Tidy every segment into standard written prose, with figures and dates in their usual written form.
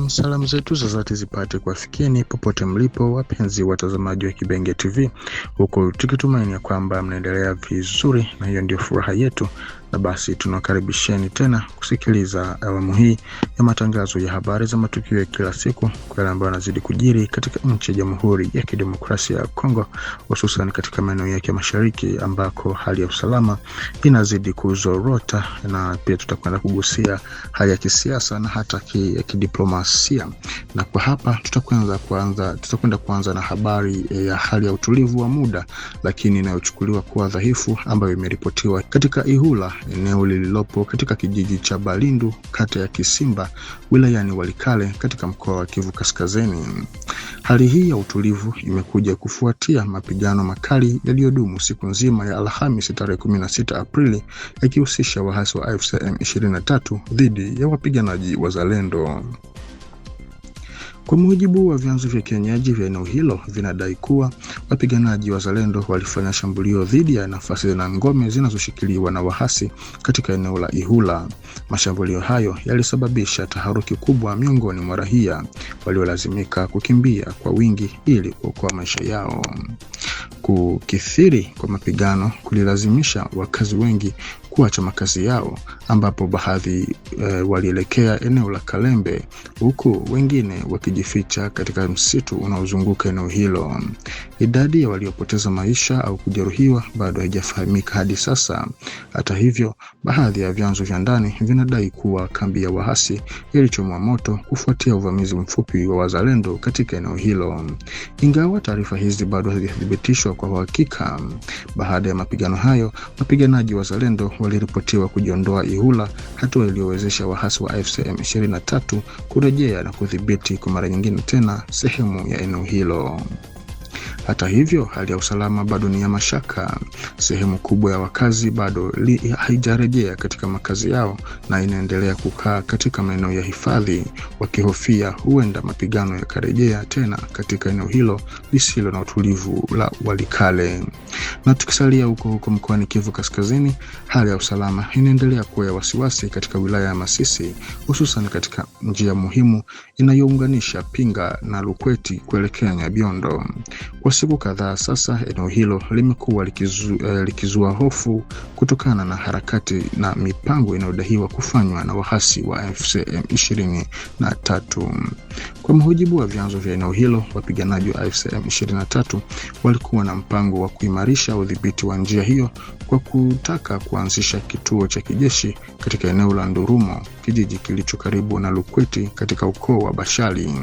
Salamu zetu za dhati zipate kuwafikieni popote mlipo wapenzi watazamaji wa Kibenge TV, huko tukitumaini ya kwamba mnaendelea vizuri, na hiyo ndio furaha yetu. Na basi tunakaribisheni tena kusikiliza awamu hii ya matangazo ya habari za matukio ya kila siku kwa yale ambayo yanazidi kujiri katika nchi ya Jamhuri ya Kidemokrasia ya Kongo, hususan katika maeneo yake ya mashariki ambako hali ya usalama inazidi kuzorota, na pia tutakwenda kugusia hali ya kisiasa na hata ya kidiplomasia. Na kwa hapa tutakwenda kuanza na habari ya hali ya utulivu wa muda lakini inayochukuliwa kuwa dhaifu ambayo imeripotiwa katika Ihula, eneo lililopo katika kijiji cha Balindu, kata ya Kisimba, wilayani Walikale katika mkoa wa Kivu Kaskazini. Hali hii ya utulivu imekuja kufuatia mapigano makali yaliyodumu siku nzima ya Alhamisi tarehe 16 Aprili, yakihusisha waasi wa AFC M23 dhidi ya wapiganaji wazalendo. Kwa mujibu wa vyanzo vya kienyeji vya eneo hilo, vinadai kuwa wapiganaji wazalendo walifanya shambulio dhidi ya nafasi na ngome zinazoshikiliwa na waasi katika eneo la Ihula. Mashambulio hayo yalisababisha taharuki kubwa miongoni mwa raia waliolazimika kukimbia kwa wingi ili kuokoa maisha yao. Kukithiri kwa mapigano kulilazimisha wakazi wengi kuacha makazi yao, ambapo baadhi walielekea eneo la Kalembe, huku wengine wakijificha katika msitu unaozunguka eneo hilo. Idadi ya waliopoteza maisha au kujeruhiwa bado haijafahamika hadi sasa. Hata hivyo, baadhi ya vyanzo vya ndani vinadai kuwa kambi ya waasi ilichomwa moto kufuatia uvamizi mfupi wa wazalendo katika eneo hilo. Ingawa taarifa hizi bado hazijathibitishwa kwa uhakika, baada ya mapigano hayo, wapiganaji wazalendo waliripotiwa kujiondoa Ihula, hatua iliyowezesha waasi wa AFC M23 kurejea na kudhibiti kwa mara nyingine tena sehemu ya eneo hilo. Hata hivyo, hali ya usalama bado ni ya mashaka. Sehemu kubwa ya wakazi bado haijarejea katika makazi yao na inaendelea kukaa katika maeneo ya hifadhi, wakihofia huenda mapigano yakarejea tena katika eneo hilo lisilo na utulivu la Walikale. Na tukisalia huko mkoani Kivu Kaskazini, hali ya usalama inaendelea kuwa ya wasiwasi katika wilaya ya Masisi, hususan katika njia muhimu inayounganisha Pinga na Lukweti kuelekea Nyabiondo. Kwa siku kadhaa sasa, eneo hilo limekuwa likizua hofu kutokana na harakati na mipango inayodaiwa kufanywa na waasi wa AFC M23. Kwa mujibu wa vyanzo vya eneo hilo, wapiganaji wa AFC M23 walikuwa na mpango wa kuimarisha udhibiti wa njia hiyo kwa kutaka kuanzisha kituo cha kijeshi katika eneo la Ndurumo, kijiji kilicho karibu na Lukweti katika ukoo wa Bashali.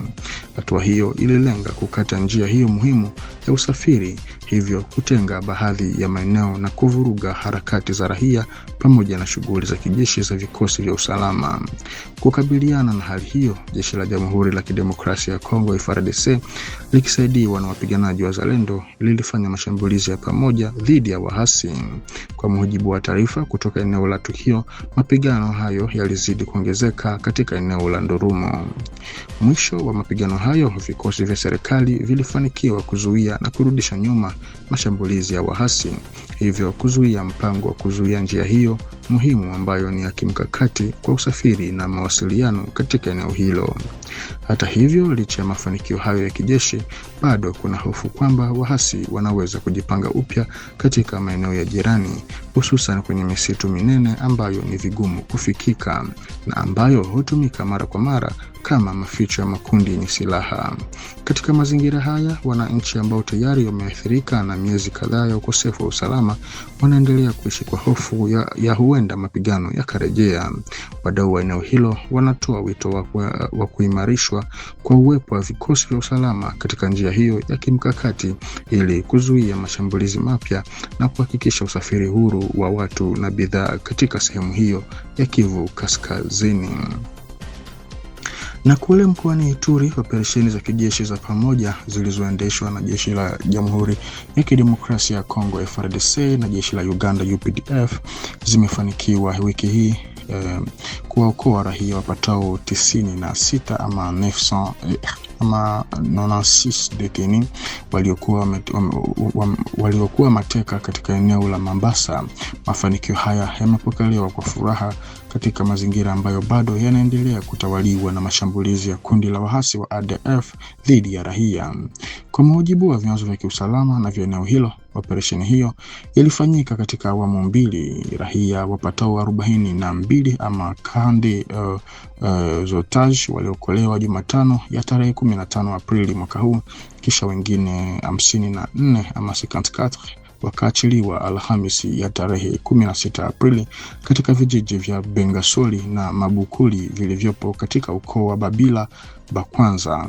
Hatua hiyo ililenga kukata njia hiyo muhimu ya usafiri, hivyo kutenga baadhi ya maeneo na kuvuruga harakati za raia pamoja na shughuli za kijeshi za vikosi vya usalama. Kukabiliana na hali hiyo, jeshi la Jamhuri la Kidemokrasia ya Kongo FARDC likisaidiwa na wapiganaji wazalendo lilifanya mashambulizi ya pamoja dhidi ya waasi. Kwa mujibu wa taarifa kutoka eneo la tukio, mapigano hayo yalizidi kuongezeka katika eneo la Ndurumo. Mwisho wa mapigano hayo, vikosi vya serikali vilifanikiwa kuzuia na kurudisha nyuma mashambulizi ya waasi, hivyo kuzuia mpango wa kuzuia njia hiyo muhimu ambayo ni ya kimkakati kwa usafiri na mawasiliano katika eneo hilo. Hata hivyo, licha ya mafanikio hayo ya kijeshi, bado kuna hofu kwamba waasi wanaweza kujipanga upya katika maeneo ya jirani, hususan kwenye misitu minene ambayo ni vigumu kufikika na ambayo hutumika mara kwa mara kama maficho ya makundi yenye silaha. Katika mazingira haya, wananchi ambao tayari wameathirika na miezi kadhaa ya ukosefu wa usalama wanaendelea kuishi kwa hofu ya huenda mapigano yakarejea. Wadau wa eneo hilo wanatoa wito wa kuimarishwa kwa uwepo wa vikosi vya usalama katika njia hiyo ya kimkakati ili kuzuia mashambulizi mapya na kuhakikisha usafiri huru wa watu na bidhaa katika sehemu hiyo ya Kivu Kaskazini. Na kule mkoani Ituri, operesheni za kijeshi za pamoja zilizoendeshwa na jeshi la Jamhuri ya Kidemokrasia ya Kongo FARDC na jeshi la Uganda UPDF zimefanikiwa wiki hii kuwaokoa raia wapatao 96 ama ama 96 détenus waliokuwa mateka katika eneo la Mambasa. Mafanikio haya yamepokelewa kwa furaha katika mazingira ambayo bado yanaendelea kutawaliwa na mashambulizi ya kundi la waasi wa ADF dhidi ya raia. Kwa mujibu wa vyanzo vya kiusalama na vya eneo hilo, operesheni hiyo ilifanyika katika awamu mbili. Raia wapatao 42 ama kandi zotage waliokolewa Jumatano ya tarehe 15 Aprili mwaka huu, kisha wengine 54 ama 54 wakaachiliwa Alhamisi ya tarehe 16 Aprili katika vijiji vya Bengasoli na Mabukuli vilivyopo katika ukoo wa Babila Bakwanza.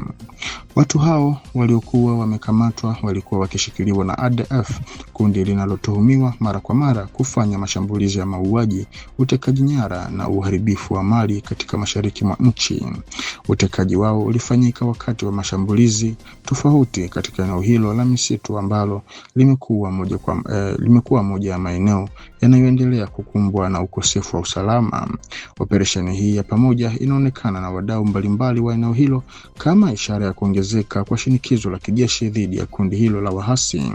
Watu hao waliokuwa wamekamatwa walikuwa wakishikiliwa na ADF, kundi linalotuhumiwa mara kwa mara kufanya mashambulizi ya mauaji, utekaji nyara na uharibifu wa mali katika mashariki mwa nchi. Utekaji wao ulifanyika wakati wa mashambulizi tofauti katika eneo hilo la misitu ambalo limekuwa moja ya maeneo yanayoendelea kukumbwa na ukosefu wa usalama. Operesheni hii ya pamoja inaonekana na wadau mbalimbali wa eneo hilo kama ishara ya kuongezeka kwa shinikizo la kijeshi dhidi ya kundi hilo la waasi.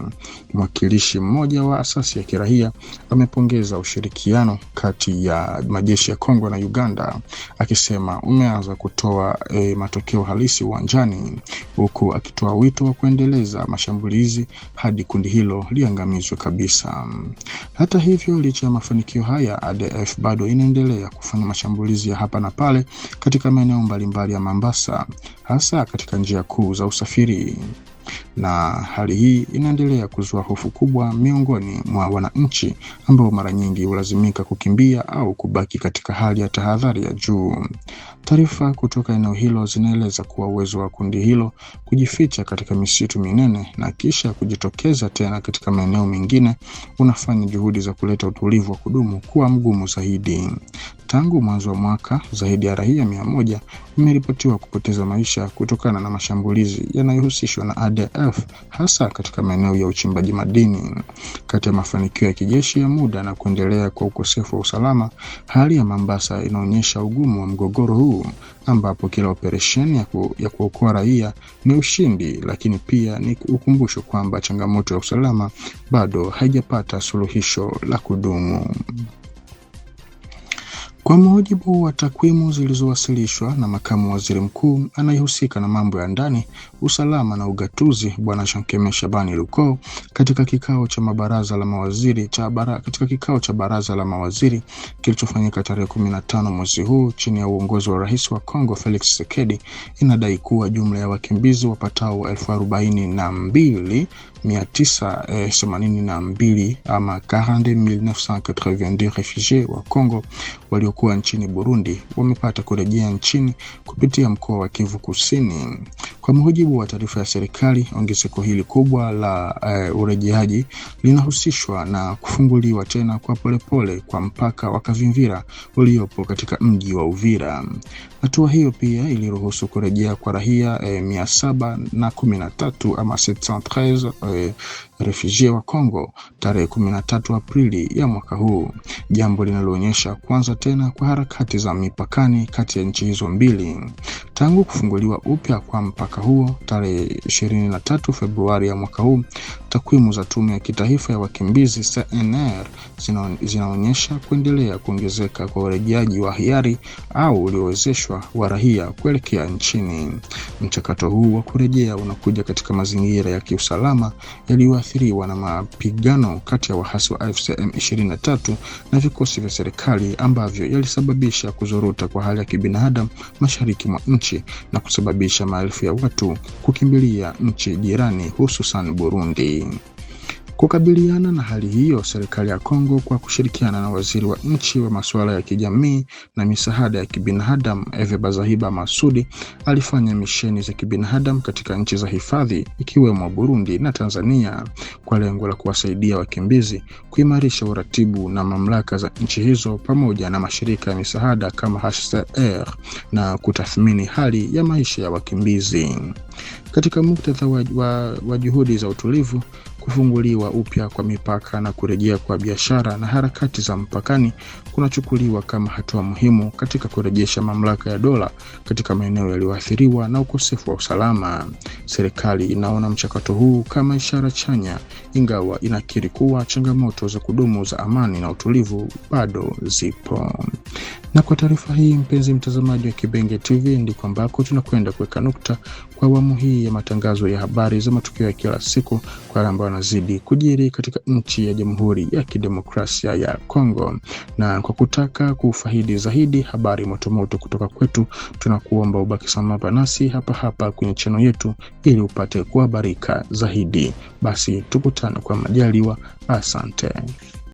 Mwakilishi mmoja wa asasi ya kiraia amepongeza ushirikiano kati ya majeshi ya Kongo na Uganda, akisema umeanza kutoa matokeo halisi uwanjani, huku akitoa wito wa kuendeleza mashambulizi hadi kundi hilo liangamizwe kabisa. Hata hivyo, licha ya mafanikio haya, ADF bado inaendelea kufanya mashambulizi ya hapa na pale katika maeneo mbalimbali ya Mambasa, hasa katika njia kuu za usafiri. Na hali hii inaendelea kuzua hofu kubwa miongoni mwa wananchi ambao mara nyingi hulazimika kukimbia au kubaki katika hali ya tahadhari ya juu. Taarifa kutoka eneo hilo zinaeleza kuwa uwezo wa kundi hilo kujificha katika misitu minene na kisha kujitokeza tena katika maeneo mengine unafanya juhudi za kuleta utulivu wa kudumu kuwa mgumu zaidi. Tangu mwanzo wa mwaka, zaidi ya raia 100 wameripotiwa kupoteza maisha kutokana na mashambulizi yanayohusishwa na ADF, hasa katika maeneo ya uchimbaji madini. Kati ya mafanikio ya kijeshi ya muda na kuendelea kwa ukosefu wa usalama, hali ya Mambasa inaonyesha ugumu wa mgogoro huu, ambapo kila operesheni ya kuokoa raia ni ushindi, lakini pia ni ukumbusho kwamba changamoto ya usalama bado haijapata suluhisho la kudumu. Kwa mujibu wa takwimu zilizowasilishwa na makamu waziri mkuu anayehusika na mambo ya ndani, usalama na ugatuzi, Bwana Jean-Keme Shabani Luko, katika kikao cha baraza la mawaziri kilichofanyika tarehe 15 mwezi huu chini ya uongozi wa Rais wa Kongo Felix Tshisekedi, inadai kuwa jumla ya wakimbizi wapatao 42,982 ama 40,982 refugiés wa Kongo waliokuwa nchini Burundi wamepata kurejea nchini kupitia mkoa wa Kivu Kusini. Kwa mujibu wa taarifa ya serikali, ongezeko hili kubwa la urejeaji linahusishwa na kufunguliwa tena kwa polepole kwa mpaka wa Kavimvira uliopo katika mji wa Uvira. Hatua hiyo pia iliruhusu kurejea kwa raia 713 ama 713 refugiés wa Kongo tarehe 13 Aprili ya mwaka huu, jambo linaloonyesha kuanza tena kwa harakati za mipakani kati ya nchi hizo mbili. Tangu kufunguliwa upya kwa mpaka huo tarehe 23 Februari ya mwaka huu, takwimu za Tume ya Kitaifa ya Wakimbizi CNR zinaonyesha kuendelea kuongezeka kwa urejeaji wa hiari au uliowezeshwa wa raia kuelekea nchini. Mchakato huu wa kurejea unakuja katika mazingira ya kiusalama yaliyoathiriwa na mapigano kati ya waasi wa AFC M23 na vikosi vya serikali ambavyo yalisababisha kuzorota kwa hali ya kibinadamu mashariki mwa nchi na kusababisha maelfu ya watu kukimbilia nchi jirani, hususan Burundi. Kukabiliana na hali hiyo, serikali ya Kongo kwa kushirikiana na waziri wa nchi wa masuala ya kijamii na misaada ya kibinadamu Eve Bazahiba Masudi alifanya misheni za kibinadamu katika nchi za hifadhi ikiwemo Burundi na Tanzania kwa lengo la kuwasaidia wakimbizi, kuimarisha uratibu na mamlaka za nchi hizo pamoja na mashirika ya misaada kama HCR na kutathmini hali ya maisha ya wakimbizi. Katika muktadha wa juhudi za utulivu, kufunguliwa upya kwa mipaka na kurejea kwa biashara na harakati za mpakani kunachukuliwa kama hatua muhimu katika kurejesha mamlaka ya dola katika maeneo yaliyoathiriwa na ukosefu wa usalama. Serikali inaona mchakato huu kama ishara chanya, ingawa inakiri kuwa changamoto za kudumu za amani na utulivu bado zipo. Na kwa taarifa hii, mpenzi mtazamaji wa Kibengo TV, ndiko ambako tunakwenda kuweka nukta kwa awamu hii ya matangazo ya habari za matukio ya kila siku kwa wale ambao wanazidi kujiri katika nchi ya Jamhuri ya Kidemokrasia ya Kongo. Na kwa kutaka kufaidi zaidi habari motomoto kutoka kwetu, tunakuomba ubaki sambamba nasi hapa kwenye channel yetu ili upate kuhabarika zaidi. Basi tukutane kwa majaliwa. Asante.